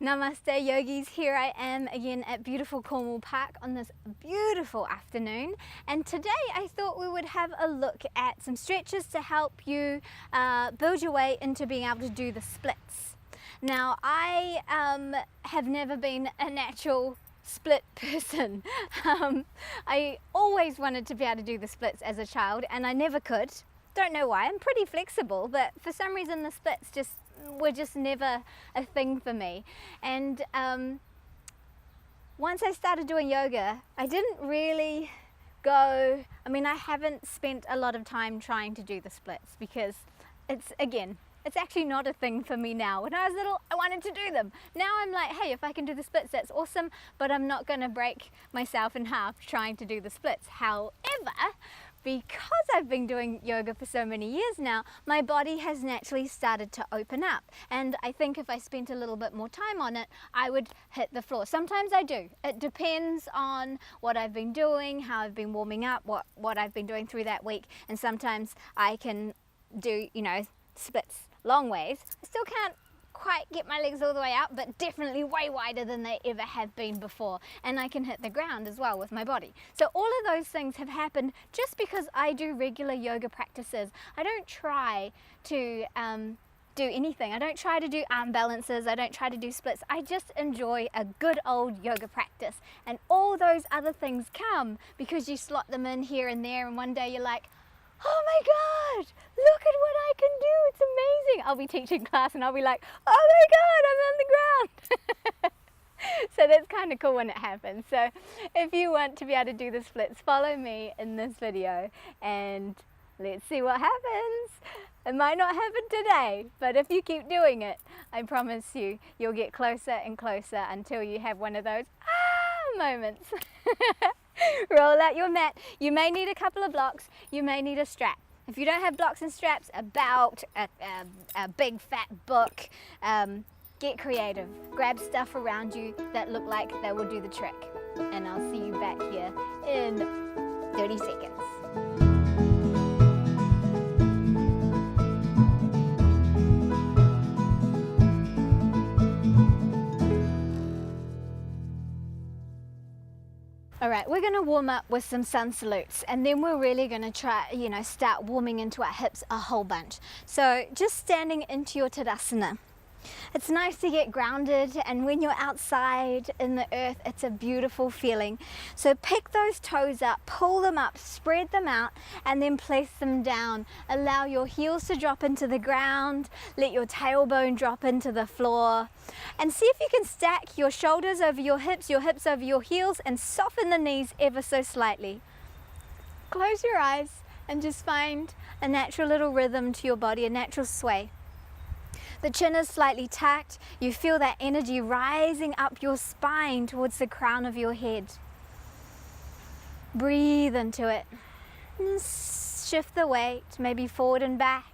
Namaste yogis, here I am again at beautiful Cornwall Park on this beautiful afternoon, and today I thought we would have a look at some stretches to help you build your way into being able to do the splits. Now I have never been a natural split person. I always wanted to be able to do the splits as a child and I never could. Don't know why. I'm pretty flexible, but for some reason the splits were just never a thing for me. And once I started doing yoga, I didn't really go, I haven't spent a lot of time trying to do the splits because it's actually not a thing for me now. When I was little, I wanted to do them. Now I'm like, hey, if I can do the splits, that's awesome, but I'm not gonna break myself in half trying to do the splits. However, because I've been doing yoga for so many years now, my body has naturally started to open up. And I think if I spent a little bit more time on it, I would hit the floor. Sometimes I do. It depends on what I've been doing, how I've been warming up, what I've been doing through that week. And sometimes I can do, splits long ways. I still can't quite get my legs all the way out, but definitely way wider than they ever have been before, and I can hit the ground as well with my body. So all of those things have happened just because I do regular yoga practices. I don't try to do anything. I don't try to do arm balances. I don't try to do splits. I just enjoy a good old yoga practice, and all those other things come because you slot them in here and there, and one day you're like, oh my God, look at what I can do, it's amazing. I'll be teaching class and I'll be like, oh my God, I'm on the ground. So that's kind of cool when it happens. So if you want to be able to do the splits, follow me in this video and let's see what happens. It might not happen today, but if you keep doing it, I promise you, you'll get closer and closer until you have one of those moments. Roll out your mat. You may need a couple of blocks. You may need a strap. If you don't have blocks and straps, a belt, a big fat book, get creative. Grab stuff around you that look like they will do the trick. And I'll see you back here in 30 seconds. All right, we're gonna warm up with some sun salutes, and then we're really gonna try, start warming into our hips a whole bunch. So just standing into your Tadasana. It's nice to get grounded, and when you're outside in the earth, it's a beautiful feeling. So pick those toes up, pull them up, spread them out, and then place them down. Allow your heels to drop into the ground, let your tailbone drop into the floor, and see if you can stack your shoulders over your hips over your heels, and soften the knees ever so slightly. Close your eyes and just find a natural little rhythm to your body, a natural sway. The chin is slightly tucked. You feel that energy rising up your spine towards the crown of your head. Breathe into it. Shift the weight, maybe forward and back,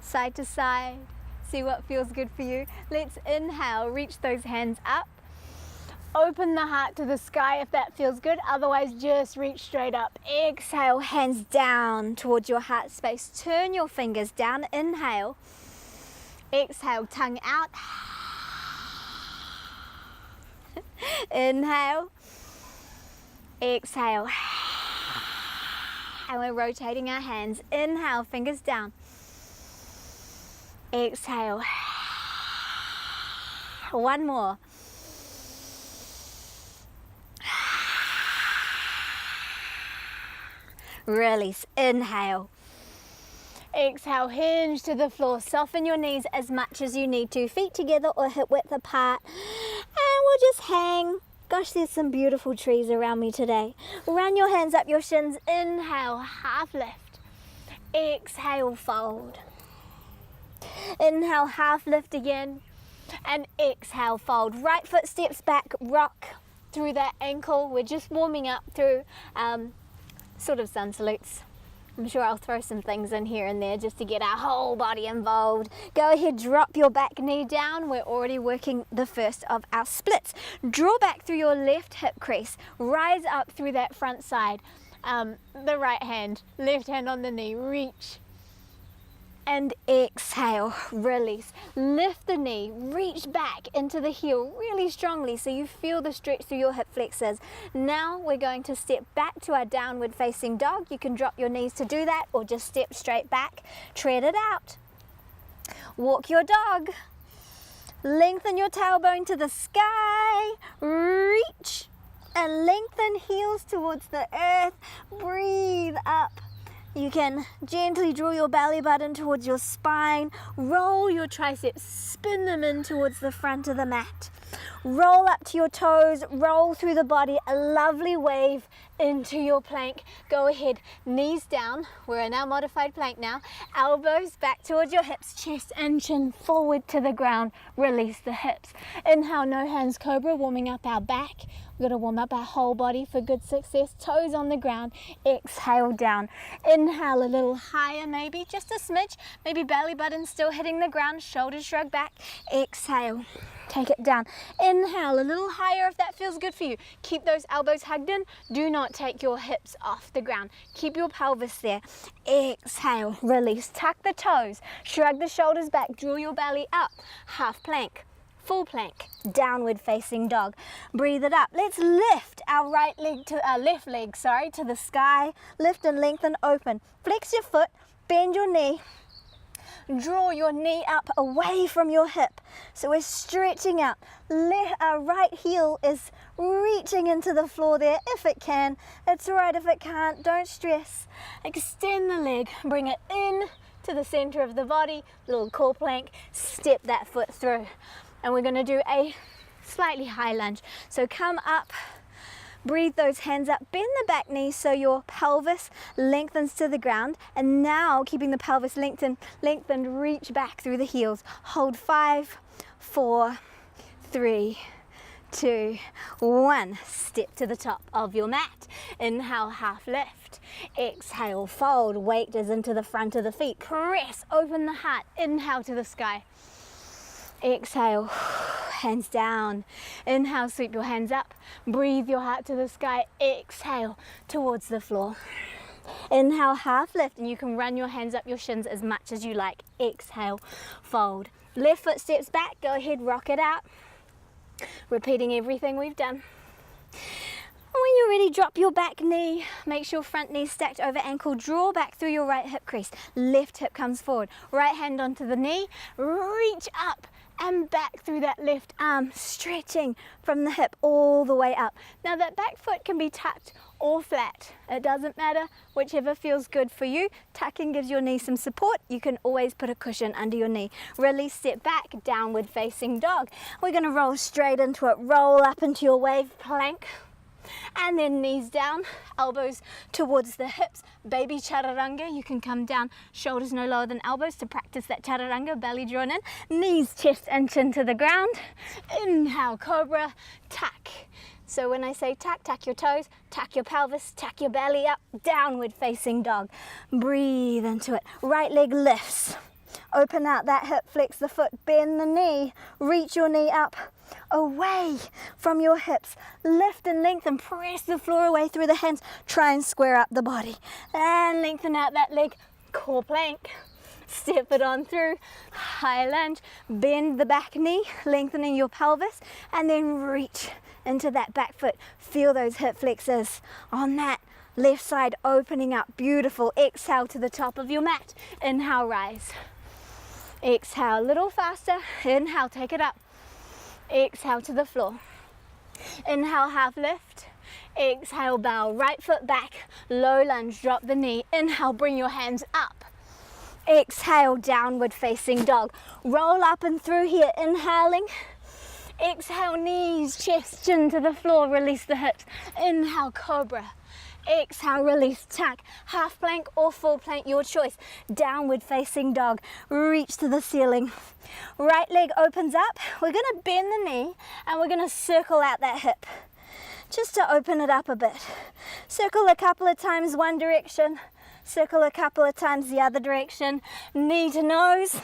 side to side. See what feels good for you. Let's inhale, reach those hands up. Open the heart to the sky if that feels good. Otherwise, just reach straight up. Exhale, hands down towards your heart space. Turn your fingers down. Inhale. Exhale, tongue out. Inhale. Exhale. And we're rotating our hands. Inhale, fingers down. Exhale. One more. Release. Inhale. Exhale, hinge to the floor. Soften your knees as much as you need to. Feet together or hip width apart. And we'll just hang. Gosh, there's some beautiful trees around me today. Run your hands up your shins. Inhale, half lift. Exhale, fold. Inhale, half lift again. And exhale, fold. Right foot steps back, rock through that ankle. We're just warming up through sort of sun salutes. I'm sure I'll throw some things in here and there just to get our whole body involved. Go ahead, drop your back knee down. We're already working the first of our splits. Draw back through your left hip crease. Rise up through that front side. The right hand, left hand on the knee. Reach. and exhale, release. Lift the knee, reach back into the heel really strongly so you feel the stretch through your hip flexors. Now we're going to step back to our downward facing dog. You can drop your knees to do that or just step straight back, tread it out. Walk your dog. Lengthen your tailbone to the sky, reach and lengthen, heels towards the earth, breathe up. You can gently draw your belly button towards your spine, roll your triceps, spin them in towards the front of the mat. Roll up to your toes, roll through the body, a lovely wave into your plank. Go ahead, knees down, we're in our modified plank now. Elbows back towards your hips, chest and chin forward to the ground, release the hips. Inhale, no hands cobra, warming up our back. We're going to warm up our whole body for good success. Toes on the ground, exhale down. Inhale a little higher maybe, just a smidge, maybe belly button still hitting the ground, shoulders shrug back. Exhale, take it down. Inhale a little higher if that feels good for you. Keep those elbows hugged in. Do not take your hips off the ground. Keep your pelvis there. Exhale, release, tuck the toes, shrug the shoulders back, draw your belly up. Half plank. Full plank, downward facing dog. Breathe it up. Let's lift our left leg to the sky. Lift and lengthen, open. Flex your foot, bend your knee. Draw your knee up away from your hip. So we're stretching out. Our right heel is reaching into the floor there if it can. It's all right if it can't, don't stress. Extend the leg, bring it in to the center of the body. Little core plank, step that foot through. And we're going to do a slightly high lunge. So come up, breathe those hands up, bend the back knee so your pelvis lengthens to the ground. And now, keeping the pelvis lengthened, reach back through the heels. Hold 5, 4, 3, 2, 1. Step to the top of your mat. Inhale, half lift. Exhale, fold. Weight is into the front of the feet. Press, open the heart. Inhale to the sky. Exhale, hands down. Inhale, sweep your hands up. Breathe your heart to the sky. Exhale, towards the floor. Inhale, half lift, and you can run your hands up your shins as much as you like. Exhale, fold. Left foot steps back. Go ahead, rock it out. Repeating everything we've done. When you're ready, drop your back knee. Make sure front knee stacked over ankle. Draw back through your right hip crease. Left hip comes forward. Right hand onto the knee. Reach up and back through that left arm, stretching from the hip all the way up. Now that back foot can be tucked or flat. It doesn't matter, whichever feels good for you. Tucking gives your knee some support. You can always put a cushion under your knee. Release, step back, downward facing dog. We're going to roll straight into it. Roll up into your wave plank. And then knees down, elbows towards the hips. Baby chaturanga, you can come down, shoulders no lower than elbows to practice that chaturanga, belly drawn in. Knees, chest and chin to the ground. Inhale, cobra, tuck. So when I say tuck, tuck your toes, tuck your pelvis, tuck your belly up, downward facing dog. Breathe into it. Right leg lifts. Open out that hip, flex the foot, bend the knee, reach your knee up, away from your hips. Lift and lengthen, press the floor away through the hands. Try and square up the body. And lengthen out that leg, core plank. Step it on through, high lunge, bend the back knee, lengthening your pelvis, and then reach into that back foot. Feel those hip flexors on that left side opening up. Beautiful. Exhale to the top of your mat. Inhale, rise. Exhale, a little faster. Inhale, take it up. Exhale to the floor. Inhale, half lift. Exhale, bow. Right foot back. Low lunge, drop the knee. Inhale, bring your hands up. Exhale, downward facing dog. Roll up and through here. Inhaling. Exhale, knees, chest, chin to the floor. Release the hips. Inhale, cobra. Exhale, release, tuck. Half plank or full plank, your choice. Downward facing dog. Reach to the ceiling. Right leg opens up. We're going to bend the knee and we're going to circle out that hip just to open it up a bit. Circle a couple of times one direction. Circle a couple of times the other direction. Knee to nose.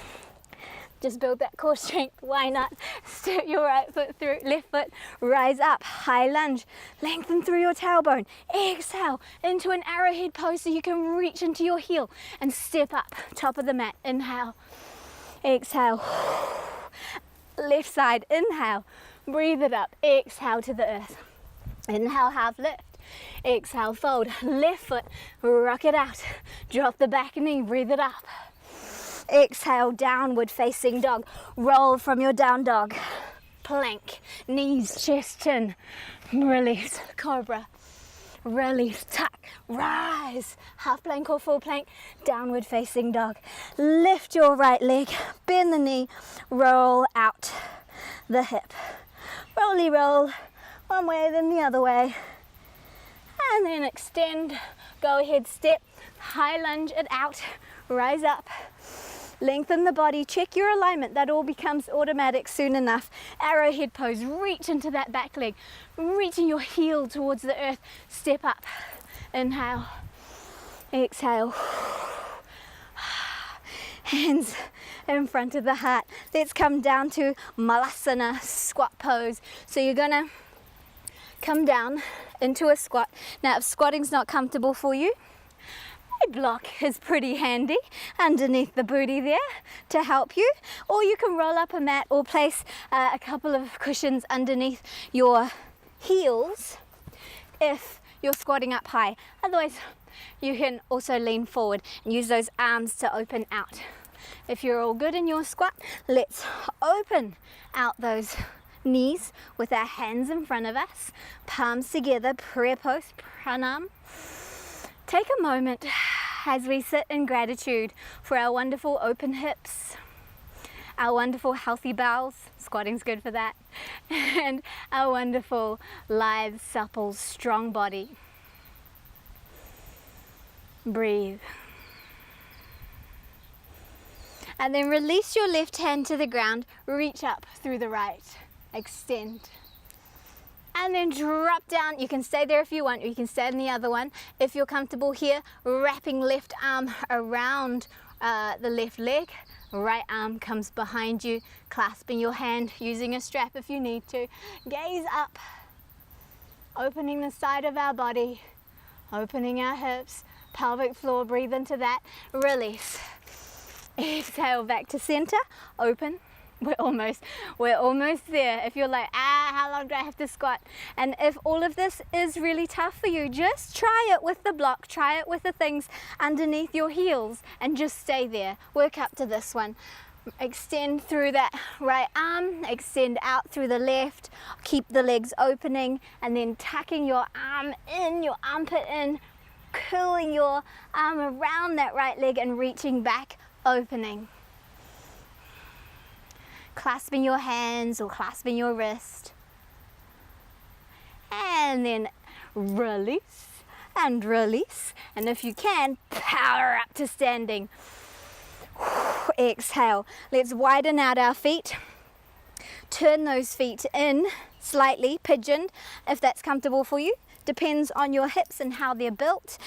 Just build that core strength. Why not? Step your right foot through, left foot, rise up, high lunge, lengthen through your tailbone. Exhale into an arrowhead pose so you can reach into your heel and step up, top of the mat. Inhale, exhale. Left side, inhale, breathe it up, exhale to the earth. Inhale, half lift. Exhale, fold. Left foot, rock it out. Drop the back knee, breathe it up. Exhale, downward facing dog. Roll from your down dog. Plank, knees, chest, chin. Release, cobra. Release, tuck, rise. Half plank or full plank, downward facing dog. Lift your right leg, bend the knee, roll out the hip. Rolly roll, one way then the other way. And then extend, go ahead, step, high lunge it out, rise up. Lengthen the body, check your alignment, that all becomes automatic soon enough. Arrowhead pose, reach into that back leg, reaching your heel towards the earth, step up, inhale, exhale, hands in front of the heart. Let's come down to Malasana, squat pose. So you're gonna come down into a squat. Now if squatting's not comfortable for you, a block is pretty handy underneath the booty there to help you, or you can roll up a mat or place a couple of cushions underneath your heels if you're squatting up high. Otherwise you can also lean forward and use those arms to open out. If you're all good in your squat, let's open out those knees with our hands in front of us, palms together, prayer pose, pranam. Take a moment as we sit in gratitude for our wonderful open hips, our wonderful healthy bowels, squatting's good for that, and our wonderful lithe, supple, strong body. Breathe. And then release your left hand to the ground, reach up through the right, extend. And then drop down. You can stay there if you want, or you can stay in the other one. If you're comfortable here, wrapping left arm around the left leg, right arm comes behind you, clasping your hand, using a strap if you need to. Gaze up, opening the side of our body, opening our hips, pelvic floor, breathe into that, release. Exhale back to center, open. We're almost there. If you're like, how long do I have to squat? And if all of this is really tough for you, just try it with the block, try it with the things underneath your heels and just stay there. Work up to this one. Extend through that right arm, extend out through the left, keep the legs opening, and then tucking your arm in, your armpit in, curling your arm around that right leg and reaching back, opening. Clasping your hands or clasping your wrist. And then release and release. And if you can, power up to standing. Exhale. Let's widen out our feet. Turn those feet in slightly, pigeoned, if that's comfortable for you. Depends on your hips and how they're built.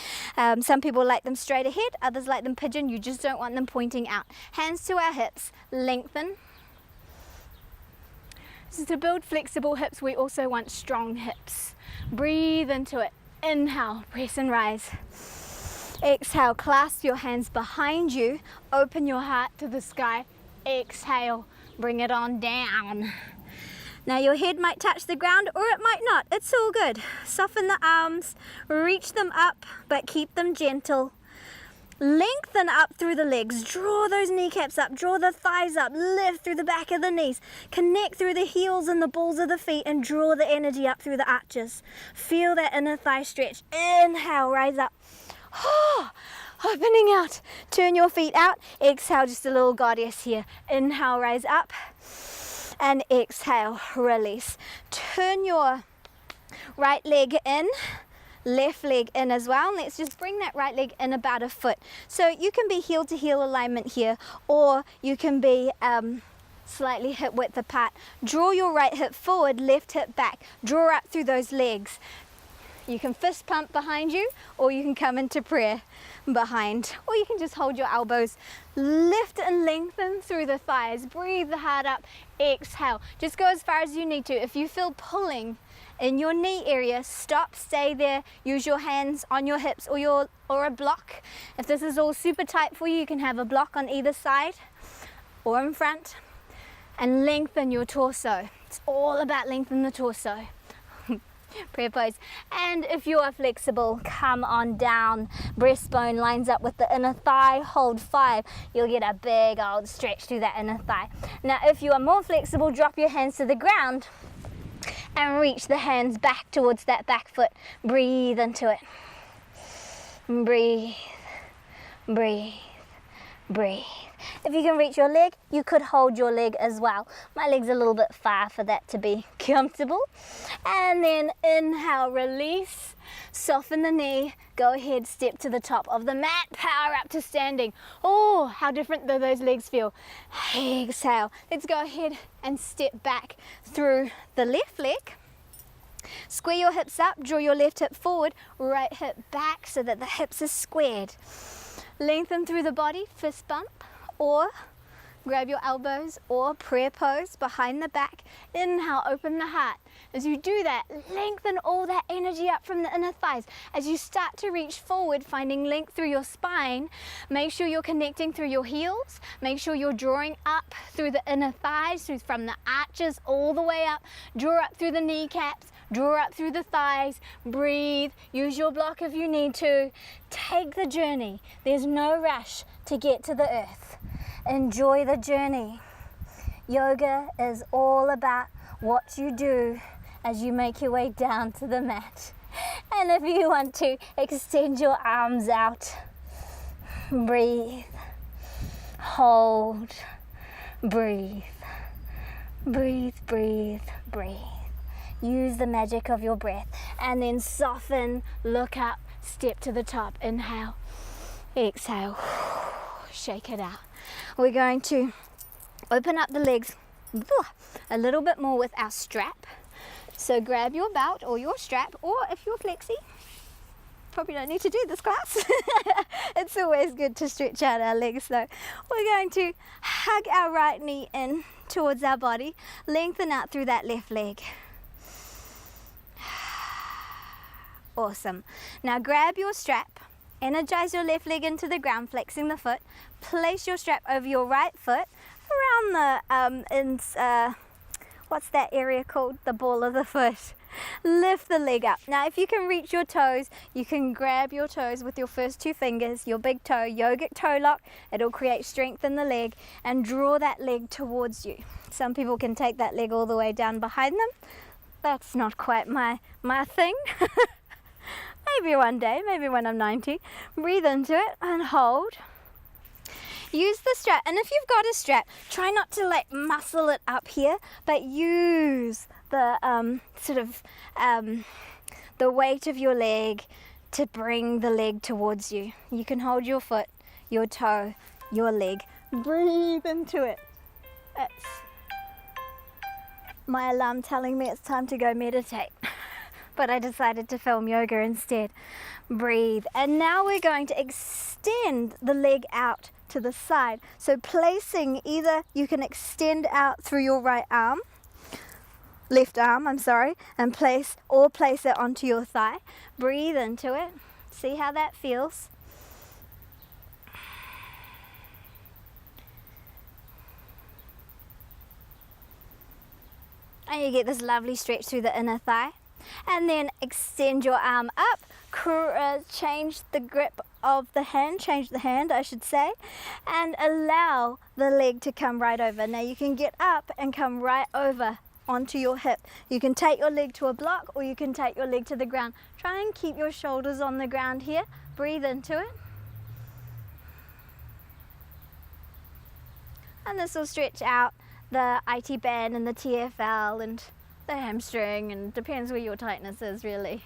Some people like them straight ahead, others like them pigeon. You just don't want them pointing out. Hands to our hips, lengthen. So to build flexible hips, we also want strong hips. Breathe into it. Inhale, press and rise. Exhale, clasp your hands behind you. Open your heart to the sky. Exhale, bring it on down. Now your head might touch the ground or it might not. It's all good. Soften the arms, reach them up, but keep them gentle. Lengthen up through the legs, draw those kneecaps up, draw the thighs up, lift through the back of the knees, connect through the heels and the balls of the feet and draw the energy up through the arches. Feel that inner thigh stretch. Inhale, rise up. Opening out, turn your feet out, exhale, just a little goddess here. Inhale, rise up and exhale, release. Turn your right leg in, left leg in as well. Let's just bring that right leg in about a foot. So you can be heel to heel alignment here, or you can be slightly hip width apart. Draw your right hip forward, left hip back. Draw up through those legs. You can fist pump behind you, or you can come into prayer behind, or you can just hold your elbows, lift and lengthen through the thighs, breathe the heart up, exhale. Just go as far as you need to. If you feel pulling in your knee area, stop, stay there, use your hands on your hips or a block. If this is all super tight for you, you can have a block on either side or in front, and lengthen your torso. It's all about lengthening the torso. Prayer pose. And if you are flexible, come on down. Breastbone lines up with the inner thigh. Hold 5. You'll get a big old stretch through that inner thigh. Now, if you are more flexible, drop your hands to the ground and reach the hands back towards that back foot. Breathe into it. Breathe, breathe, breathe. If you can reach your leg, you could hold your leg as well. My leg's a little bit far for that to be comfortable. And then inhale, release, soften the knee, go ahead, step to the top of the mat, power up to standing. Oh, how different do those legs feel. Exhale. Let's go ahead and step back through the left leg. Square your hips up, draw your left hip forward, right hip back so that the hips are squared. Lengthen through the body, fist bump, or grab your elbows or prayer pose behind the back. Inhale, open the heart. As you do that, lengthen all that energy up from the inner thighs. As you start to reach forward, finding length through your spine, make sure you're connecting through your heels. Make sure you're drawing up through the inner thighs, from the arches all the way up. Draw up through the kneecaps. Draw up through the thighs, breathe, use your block if you need to. Take the journey. There's no rush to get to the earth. Enjoy the journey. Yoga is all about what you do as you make your way down to the mat. And if you want to, extend your arms out. Breathe, hold, breathe, breathe, breathe, breathe. Use the magic of your breath, and then soften, look up, step to the top. Inhale, exhale, shake it out. We're going to open up the legs a little bit more with our strap. So grab your belt or your strap, or if you're flexi, probably don't need to do this class. It's always good to stretch out our legs though. We're going to hug our right knee in towards our body, lengthen out through that left leg. Awesome. Now grab your strap, energize your left leg into the ground, flexing the foot. Place your strap over your right foot around the, what's that area called? The ball of the foot. Lift the leg up. Now if you can reach your toes, you can grab your toes with your first 2 fingers, your big toe, yogic toe lock. It'll create strength in the leg and draw that leg towards you. Some people can take that leg all the way down behind them. That's not quite my thing. Maybe one day, maybe when I'm 90. Breathe into it and hold. Use the strap, and if you've got a strap, try not to muscle it up here, but use the the weight of your leg to bring the leg towards you. You can hold your foot, your toe, your leg. Breathe into it. That's my alarm telling me it's time to go meditate. But I decided to film yoga instead. Breathe. And now we're going to extend the leg out to the side. So placing, either you can extend out through your right arm, left arm, and place it onto your thigh. Breathe into it. See how that feels. And you get this lovely stretch through the inner thigh. And then extend your arm up, change the grip of the hand, change the hand I should say, and allow the leg to come right over. Now you can get up and come right over onto your hip. You can take your leg to a block, or you can take your leg to the ground. Try and keep your shoulders on the ground here. Breathe into it. And this will stretch out the IT band and the TFL and the hamstring, and depends where your tightness is really.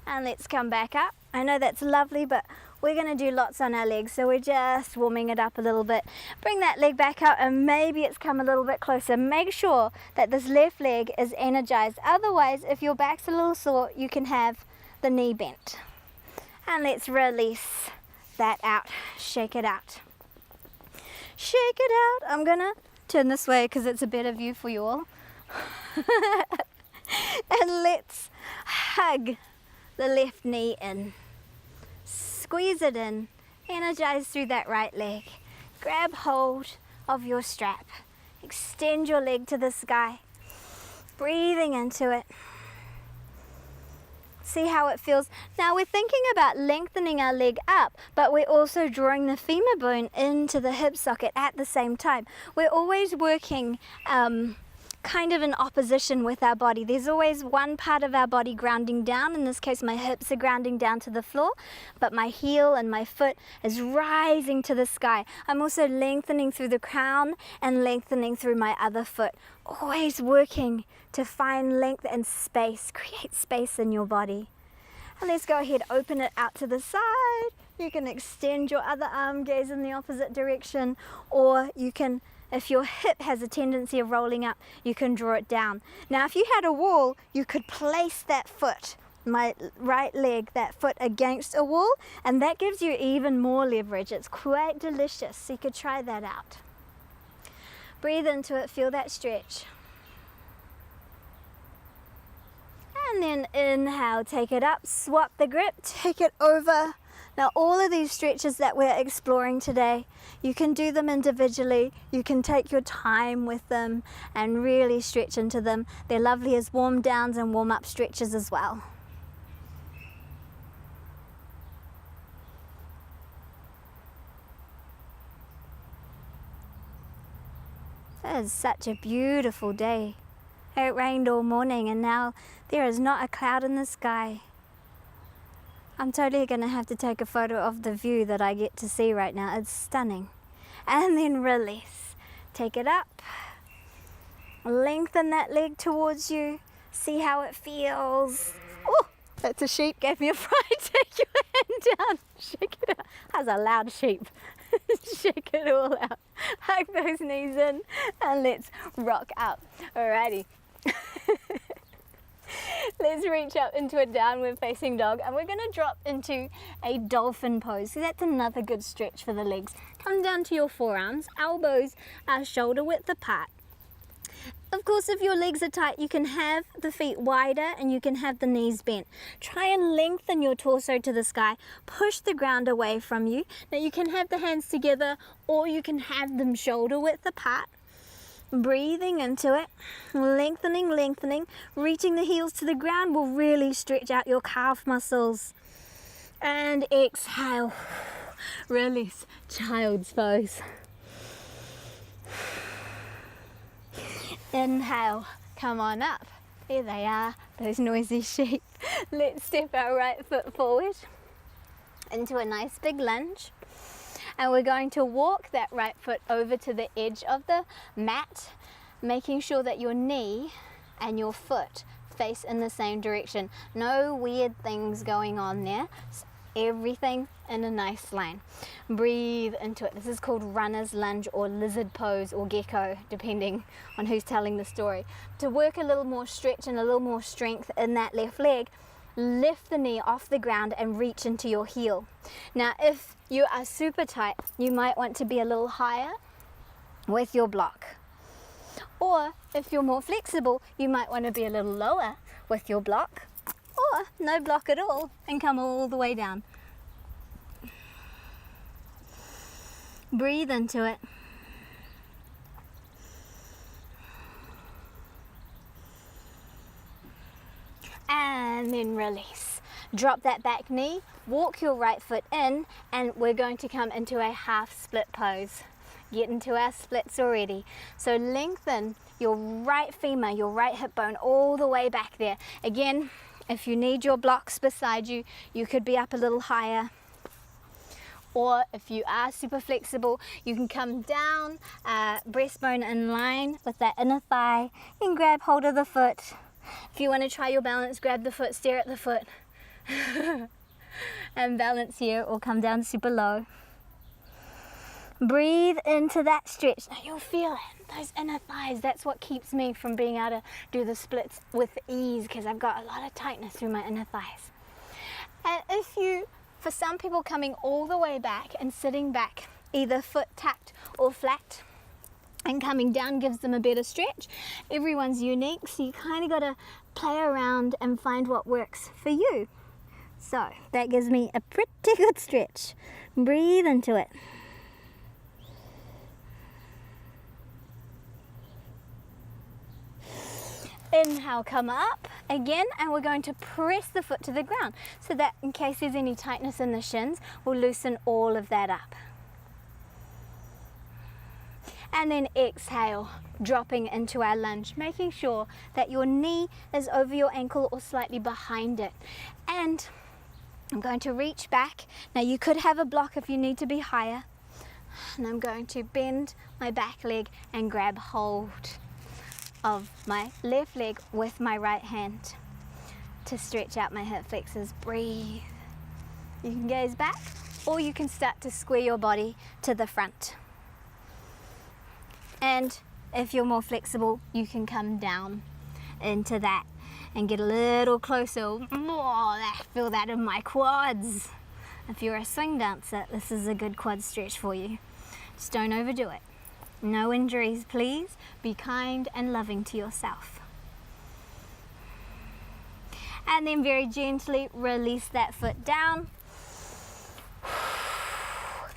And let's come back up. I know that's lovely, but we're going to do lots on our legs, so we're just warming it up a little bit. Bring that leg back out and maybe it's come a little bit closer. Make sure that this left leg is energized. Otherwise, if your back's a little sore, you can have the knee bent. And let's release that out. Shake it out. Shake it out. I'm going to turn this way because it's a better view for you all. And let's hug the left knee in. Squeeze it in, energize through that right leg. Grab hold of your strap. Extend your leg to the sky. Breathing into it. See how it feels. Now we're thinking about lengthening our leg up, but we're also drawing the femur bone into the hip socket at the same time. We're always working kind of in opposition with our body. There's always one part of our body grounding down. In this case, my hips are grounding down to the floor, but my heel and my foot is rising to the sky. I'm also lengthening through the crown and lengthening through my other foot. Always working to find length and space. Create space in your body. And let's go ahead, open it out to the side. You can extend your other arm, gaze in the opposite direction, or you can, if your hip has a tendency of rolling up, you can draw it down. Now, if you had a wall, you could place that foot, my right leg, that foot against a wall, and that gives you even more leverage. It's quite delicious, so you could try that out. Breathe into it, feel that stretch. And then inhale, take it up, swap the grip, take it over. Now all of these stretches that we're exploring today, you can do them individually, you can take your time with them and really stretch into them. They're lovely as warm downs and warm up stretches as well. It is such a beautiful day. It rained all morning and now there is not a cloud in the sky. I'm totally going to have to take a photo of the view that I get to see right now. It's stunning. And then release. Take it up. Lengthen that leg towards you. See how it feels. Oh, that's a sheep. Gave me a fright. Take your hand down. Shake it out. That's a loud sheep. Shake it all out. Hug those knees in and let's rock up. Alrighty. Let's reach up into a downward facing dog and we're going to drop into a dolphin pose. So that's another good stretch for the legs. Come down to your forearms, elbows are shoulder width apart. Of course, if your legs are tight, you can have the feet wider and you can have the knees bent. Try and lengthen your torso to the sky. Push the ground away from you. Now you can have the hands together or you can have them shoulder width apart. Breathing into it, lengthening, lengthening. Reaching the heels to the ground will really stretch out your calf muscles. And exhale, release, child's pose. Inhale, come on up. There they are, those noisy sheep. Let's step our right foot forward into a nice big lunge. And we're going to walk that right foot over to the edge of the mat, making sure that your knee and your foot face in the same direction. No weird things going on there. Everything in a nice line. Breathe into it. This is called runner's lunge or lizard pose or gecko, depending on who's telling the story. To work a little more stretch and a little more strength in that left leg, lift the knee off the ground and reach into your heel. Now, if you are super tight, you might want to be a little higher with your block. Or if you're more flexible, you might want to be a little lower with your block. Or no block at all and come all the way down. Breathe into it. And then release. Drop that back knee, walk your right foot in, and we're going to come into a half split pose. Get into our splits already. So lengthen your right femur, your right hip bone all the way back there. Again, if you need your blocks beside you, you could be up a little higher. Or if you are super flexible, you can come down, breastbone in line with that inner thigh, and grab hold of the foot. If you want to try your balance, grab the foot, stare at the foot. and balance here or come down super low. Breathe into that stretch. Now you'll feel it, those inner thighs. That's what keeps me from being able to do the splits with ease, because I've got a lot of tightness through my inner thighs. And if you, for some people, coming all the way back and sitting back, either foot tucked or flat, and coming down gives them a better stretch. Everyone's unique, so you kind of got to play around and find what works for you. So that gives me a pretty good stretch. Breathe into it. Inhale, come up again, and we're going to press the foot to the ground so that in case there's any tightness in the shins, we'll loosen all of that up. And then exhale, dropping into our lunge, making sure that your knee is over your ankle or slightly behind it. And I'm going to reach back. Now you could have a block if you need to be higher. And I'm going to bend my back leg and grab hold of my left leg with my right hand to stretch out my hip flexors. Breathe. You can gaze back, or you can start to square your body to the front. And if you're more flexible, you can come down into that and get a little closer. Oh, I feel that in my quads. If you're a swing dancer, this is a good quad stretch for you. Just don't overdo it. No injuries, please. Be kind and loving to yourself. And then very gently release that foot down.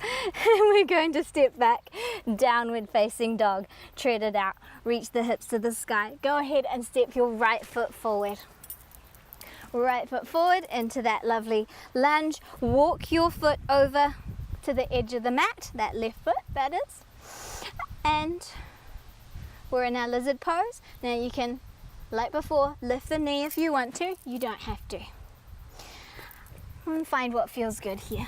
And we're going to step back, downward facing dog. Tread it out. Reach the hips to the sky. Go ahead and step your right foot forward. Right foot forward into that lovely lunge. Walk your foot over to the edge of the mat, that left foot, that is. And we're in our lizard pose. Now you can, like before, lift the knee if you want to. You don't have to. And find what feels good here.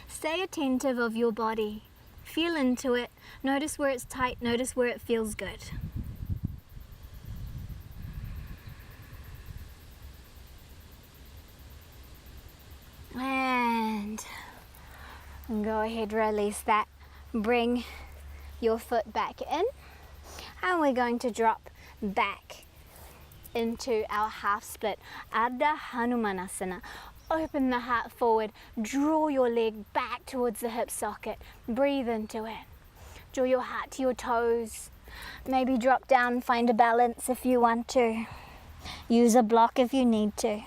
Stay attentive of your body. Feel into it. Notice where it's tight. Notice where it feels good. And go ahead, release that. Bring your foot back in. And we're going to drop back into our half split. Ardha Hanumanasana. Open the heart forward. Draw your leg back towards the hip socket. Breathe into it. Draw your heart to your toes. Maybe drop down, find a balance if you want to. Use a block if you need to.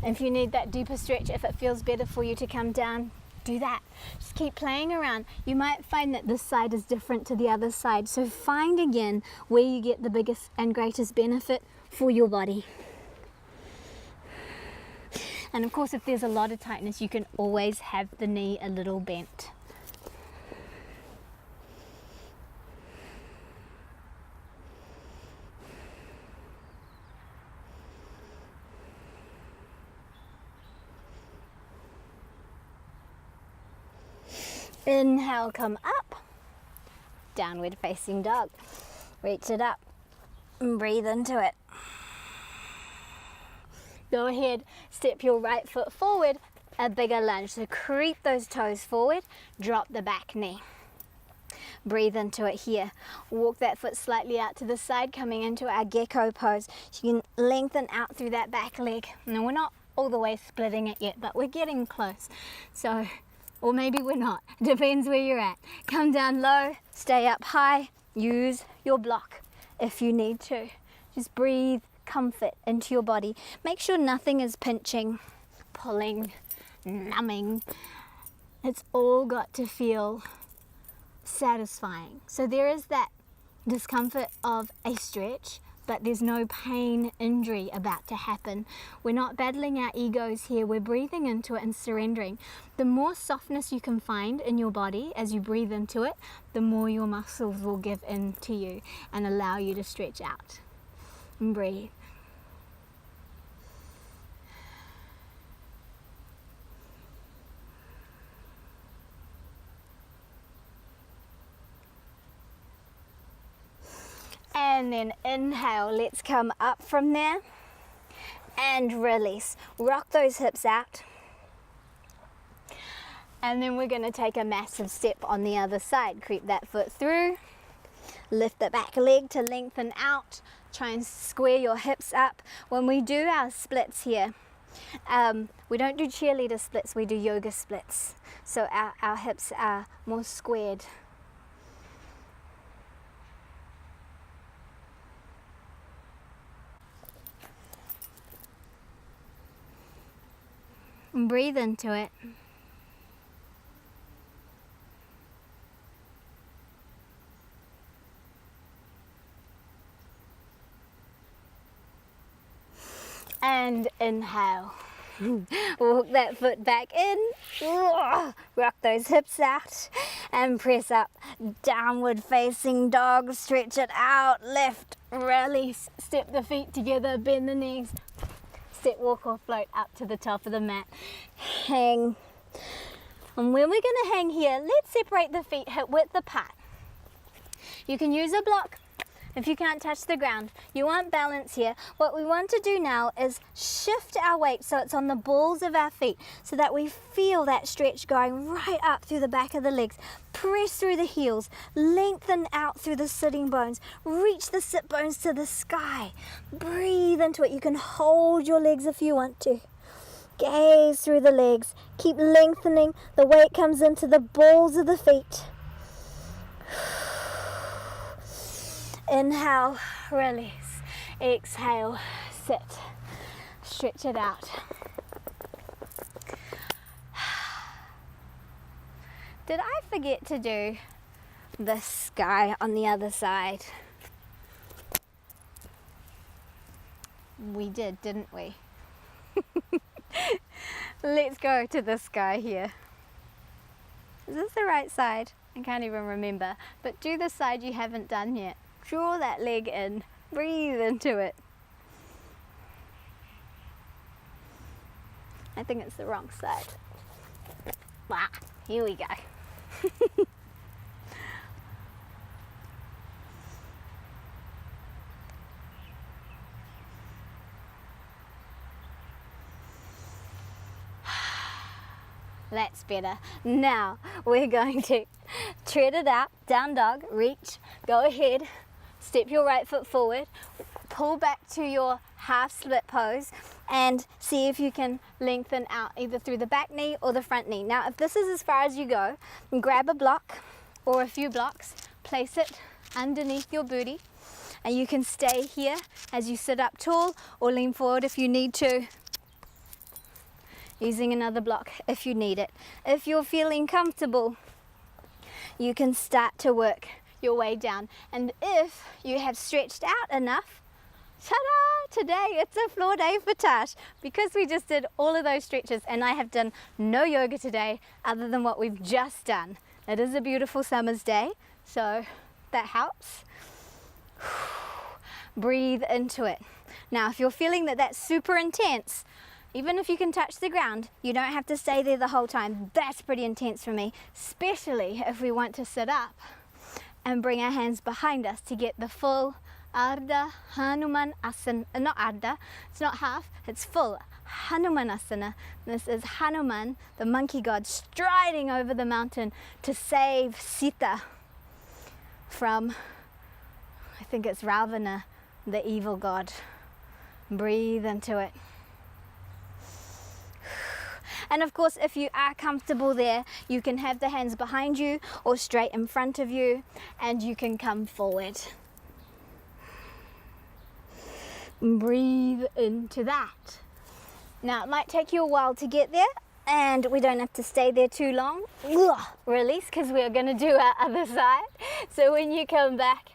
If you need that deeper stretch, if it feels better for you to come down, do that. Just keep playing around. You might find that this side is different to the other side. So find again where you get the biggest and greatest benefit for your body. And of course, if there's a lot of tightness, you can always have the knee a little bent. Inhale, come up, downward facing dog. Reach it up and breathe into it. Go ahead, step your right foot forward, a bigger lunge. So creep those toes forward, drop the back knee. Breathe into it here. Walk that foot slightly out to the side, coming into our gecko pose. So you can lengthen out through that back leg. Now we're not all the way splitting it yet, but we're getting close. So, or maybe we're not, depends where you're at. Come down low, stay up high, use your block if you need to. Just breathe comfort into your body. Make sure nothing is pinching, pulling, numbing. It's all got to feel satisfying. So there is that discomfort of a stretch, but there's no pain, injury about to happen. We're not battling our egos here. We're breathing into it and surrendering. The more softness you can find in your body as you breathe into it, the more your muscles will give in to you and allow you to stretch out. And breathe. And then inhale, let's come up from there and release. Rock those hips out. And then we're going to take a massive step on the other side. Creep that foot through. Lift the back leg to lengthen out. Try and square your hips up. When we do our splits here, we don't do cheerleader splits, we do yoga splits. So our hips are more squared. And breathe into it. And inhale. Walk that foot back in. Rock those hips out and press up. Downward facing dog. Stretch it out. Lift, release. Step the feet together. Bend the knees. Step, walk or float up to the top of the mat. Hang. And when we're going to hang here, let's separate the feet hip width apart. You can use a block if you can't touch the ground. You want balance here. What we want to do now is shift our weight so it's on the balls of our feet so that we feel that stretch going right up through the back of the legs. Press through the heels, lengthen out through the sitting bones, reach the sit bones to the sky. Breathe into it. You can hold your legs if you want to. Gaze through the legs. Keep lengthening. The weight comes into the balls of the feet. Inhale, release. Exhale, sit. Stretch it out. Did I forget to do the sky on the other side? We did, didn't we? Let's go to the sky here. Is this the right side? I can't even remember. But do the side you haven't done yet. Draw that leg in. Breathe into it. I think it's the wrong side. Wow, here we go. That's better. Now we're going to tread it out, down dog, reach, go ahead, step your right foot forward, pull back to your half split pose and see if you can lengthen out either through the back knee or the front knee. Now if this is as far as you go, grab a block or a few blocks, place it underneath your booty and you can stay here as you sit up tall or lean forward if you need to, using another block if you need it. If you're feeling comfortable, you can start to work your way down. And if you have stretched out enough, ta-da! Today it's a floor day for Tash because we just did all of those stretches and I have done no yoga today other than what we've just done. It is a beautiful summer's day, so that helps. Breathe into it. Now if you're feeling that that's super intense, even if you can touch the ground, you don't have to stay there the whole time. That's pretty intense for me, especially if we want to sit up and bring our hands behind us to get the full Ardha Hanuman Asana. Not Ardha, it's not half, it's full Hanuman Asana. This is Hanuman, the monkey god, striding over the mountain to save Sita from, I think it's Ravana, the evil god. Breathe into it. And of course, if you are comfortable there, you can have the hands behind you or straight in front of you and you can come forward. Breathe into that. Now, it might take you a while to get there and we don't have to stay there too long. Release, because we're going to do our other side. So when you come back,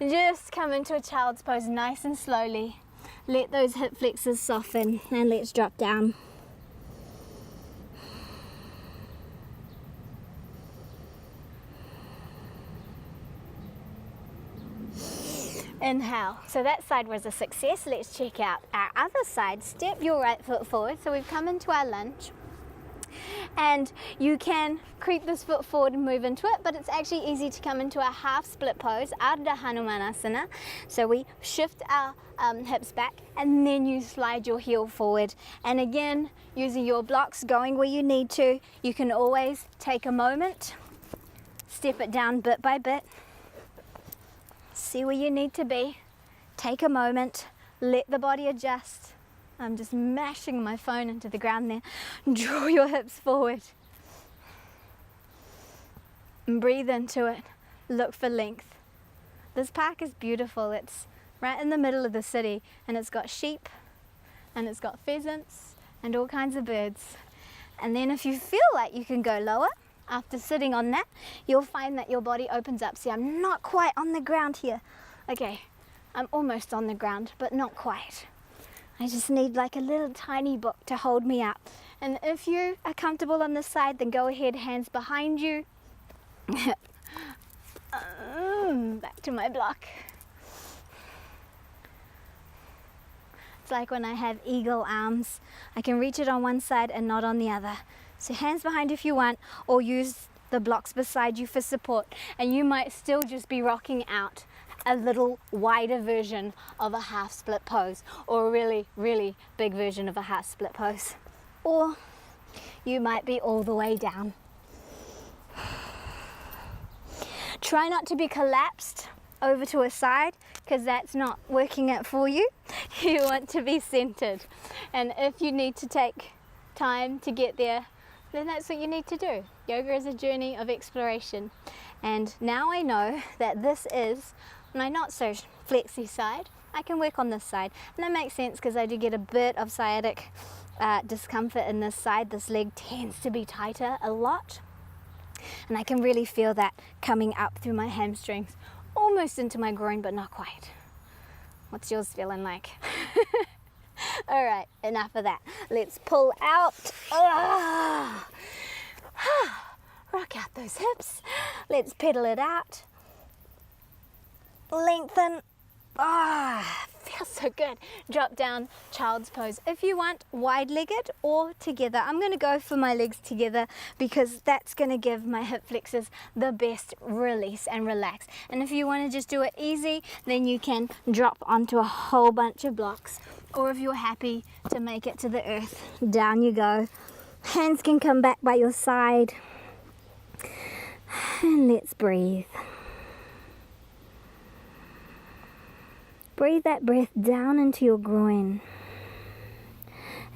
just come into a child's pose nice and slowly. Let those hip flexors soften and let's drop down. Inhale. So that side was a success. Let's check out our other side. Step your right foot forward. So we've come into our lunge And you can creep this foot forward and move into it, but it's actually easy to come into a half split pose, Ardha Hanumanasana. So we shift our hips back and then you slide your heel forward. And again, using your blocks, going where you need to. You can always take a moment, step it down bit by bit, see where you need to be, take a moment, let the body adjust. I'm just mashing my phone into the ground there. Draw your hips forward. And breathe into it. Look for length. This park is beautiful. It's right in the middle of the city, and it's got sheep and it's got pheasants and all kinds of birds. And then if you feel like you can go lower, after sitting on that, you'll find that your body opens up. See, I'm not quite on the ground here. Okay, I'm almost on the ground, but not quite. I just need like a little tiny book to hold me up. And if you are comfortable on this side, then go ahead, hands behind you. Back to my block. It's like when I have eagle arms. I can reach it on one side and not on the other. So hands behind if you want, or use the blocks beside you for support. And you might still just be rocking out a little wider version of a half split pose, or a really, really big version of a half split pose. Or you might be all the way down. Try not to be collapsed over to a side, because that's not working it for you. You want to be centered. And if you need to take time to get there, then that's what you need to do. Yoga is a journey of exploration. And now I know that this is my not so flexy side. I can work on this side. And that makes sense because I do get a bit of sciatic discomfort in this side. This leg tends to be tighter a lot. And I can really feel that coming up through my hamstrings, almost into my groin, but not quite. What's yours feeling like? All right, enough of that. Let's pull out. Rock out those hips. Let's pedal it out. Lengthen. Feels so good. Drop down, child's pose. If you want wide-legged or together, I'm going to go for my legs together because that's going to give my hip flexors the best release and relax. And if you want to just do it easy, then you can drop onto a whole bunch of blocks. Or if you're happy to make it to the earth, down you go. Hands can come back by your side. And let's breathe. Breathe that breath down into your groin,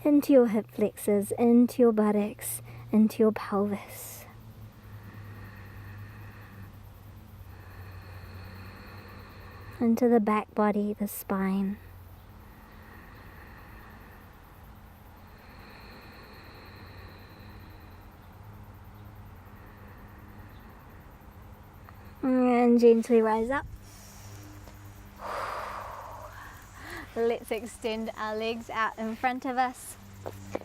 into your hip flexors, into your buttocks, into your pelvis. Into the back body, the spine. And gently rise up. Let's extend our legs out in front of us.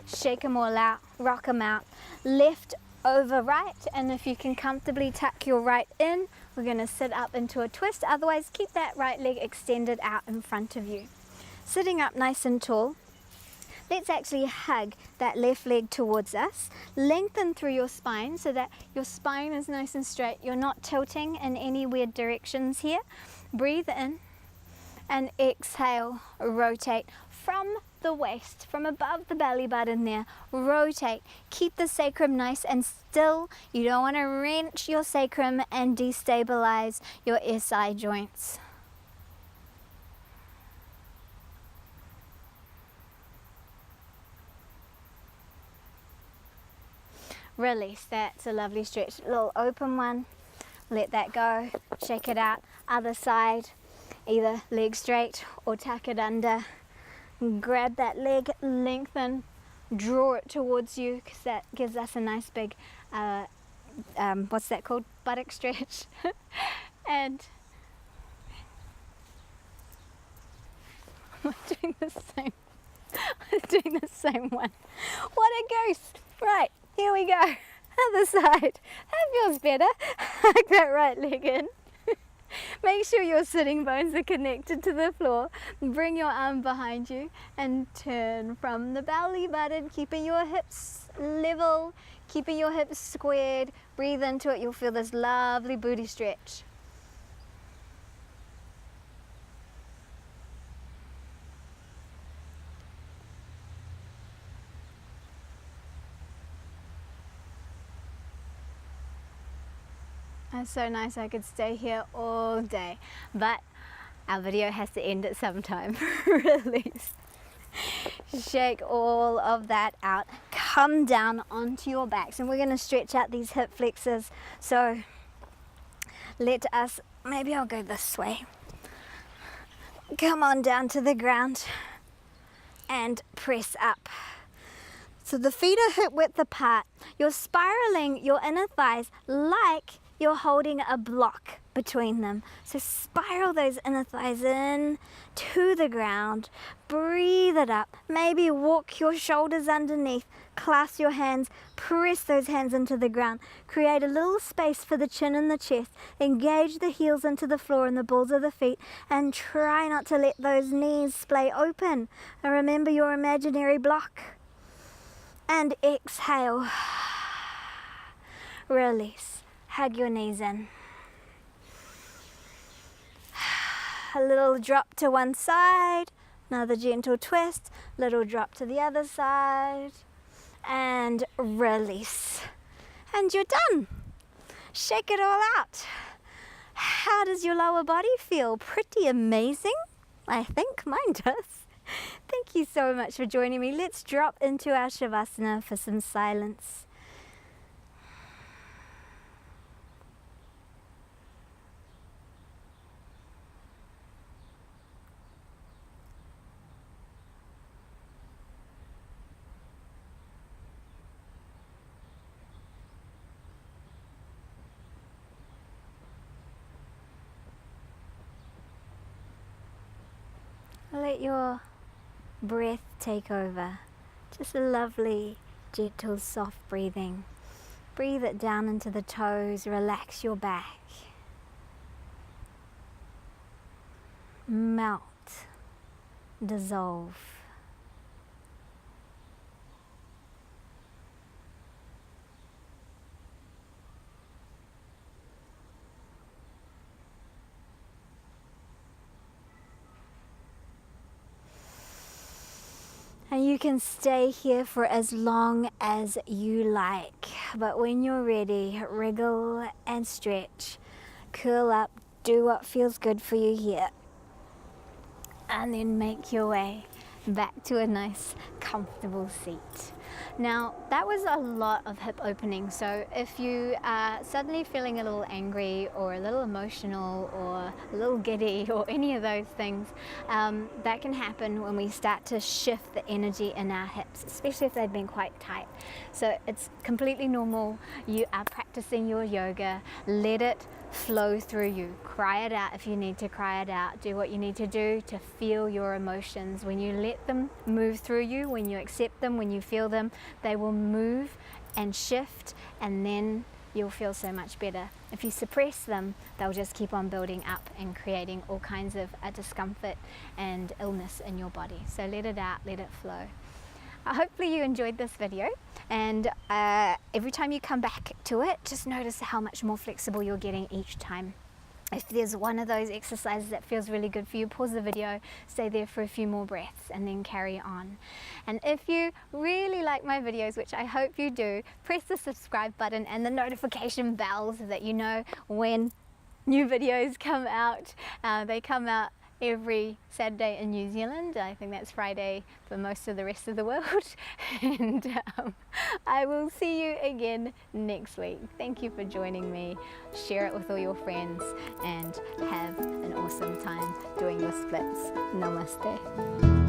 Shake them all out, rock them out. Left over right, and if you can comfortably tuck your right in, we're going to sit up into a twist. Otherwise, keep that right leg extended out in front of you. Sitting up nice and tall, let's actually hug that left leg towards us. Lengthen through your spine so that your spine is nice and straight. You're not tilting in any weird directions here. Breathe in. And exhale, rotate from the waist, from above the belly button there. Rotate. Keep the sacrum nice and still. You don't want to wrench your sacrum and destabilize your SI joints. Release. That's a lovely stretch. Little open one. Let that go. Shake it out. Other side. Either leg straight or tuck it under. Grab that leg, lengthen, draw it towards you because that gives us a nice big, what's that called? Buttock stretch. And I'm doing the same one. What a goose. Right, here we go. Other side. That feels better. Hug that right leg in. Make sure your sitting bones are connected to the floor. Bring your arm behind you and turn from the belly button, keeping your hips level, keeping your hips squared. Breathe into it, you'll feel this lovely booty stretch. It's so nice. I could stay here all day, but our video has to end at some time. Release. Shake all of that out. Come down onto your backs, and we're going to stretch out these hip flexors. So let us, maybe I'll go this way. Come on down to the ground and press up. So the feet are hip width apart. You're spiraling your inner thighs like you're holding a block between them. So spiral those inner thighs in to the ground. Breathe it up. Maybe walk your shoulders underneath. Clasp your hands. Press those hands into the ground. Create a little space for the chin and the chest. Engage the heels into the floor and the balls of the feet. And try not to let those knees splay open. And remember your imaginary block. And exhale. Release. Hug your knees in. A little drop to one side, another gentle twist, little drop to the other side, and release. And you're done. Shake it all out. How does your lower body feel? Pretty amazing, I think. Mine does. Thank you so much for joining me. Let's drop into our Shavasana for some silence. Let your breath take over. Just a lovely, gentle, soft breathing. Breathe it down into the toes. Relax your back. Melt. Dissolve. And you can stay here for as long as you like. But when you're ready, wriggle and stretch. Curl up, do what feels good for you here. And then make your way back to a nice, comfortable seat. Now, that was a lot of hip opening, so if you are suddenly feeling a little angry or a little emotional or a little giddy or any of those things, that can happen when we start to shift the energy in our hips, especially if they've been quite tight. So it's completely normal. You are practicing your yoga. Let it flow through you. Cry it out if you need to cry it out. Do what you need to do to feel your emotions. When you let them move through you, when you accept them, when you feel them, they will move and shift, and then you'll feel so much better. If you suppress them, they'll just keep on building up and creating all kinds of discomfort and illness in your body. So let it out, let it flow. Hopefully you enjoyed this video, and every time you come back to it, just notice how much more flexible you're getting each time. If there's one of those exercises that feels really good for you, pause the video, stay there for a few more breaths, and then carry on. And if you really like my videos, which I hope you do, press the subscribe button and the notification bell so that you know when new videos come out. They come out every Saturday in New Zealand. I think that's Friday for most of the rest of the world. And I will see you again next week. Thank you for joining me. Share it with all your friends and have an awesome time doing your splits. Namaste.